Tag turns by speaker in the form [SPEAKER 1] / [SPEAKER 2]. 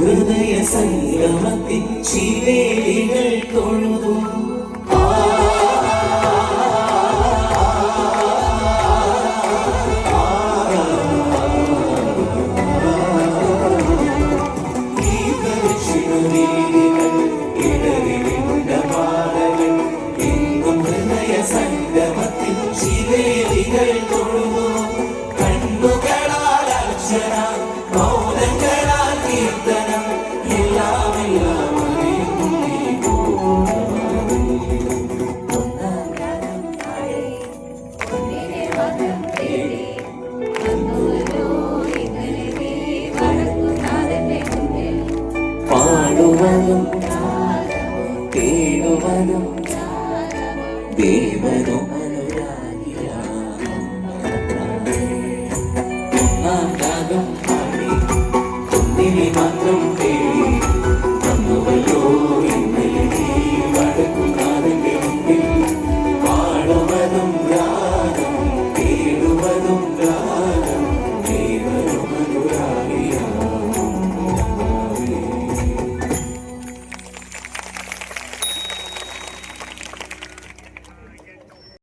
[SPEAKER 1] ഹൃദയ സംഗമത്തിൽ ശിവേലികൾ തൊഴുതു സംഗമത്തിൽ ശിവേലികൾ തൊഴുതു കണ്ണുകളാൽ അക്ഷര മൗനങ്ങളാൽ കീർത്തനം എല്ലാം എല്ലാം പാടുവനും തേടുവനും ദേവനും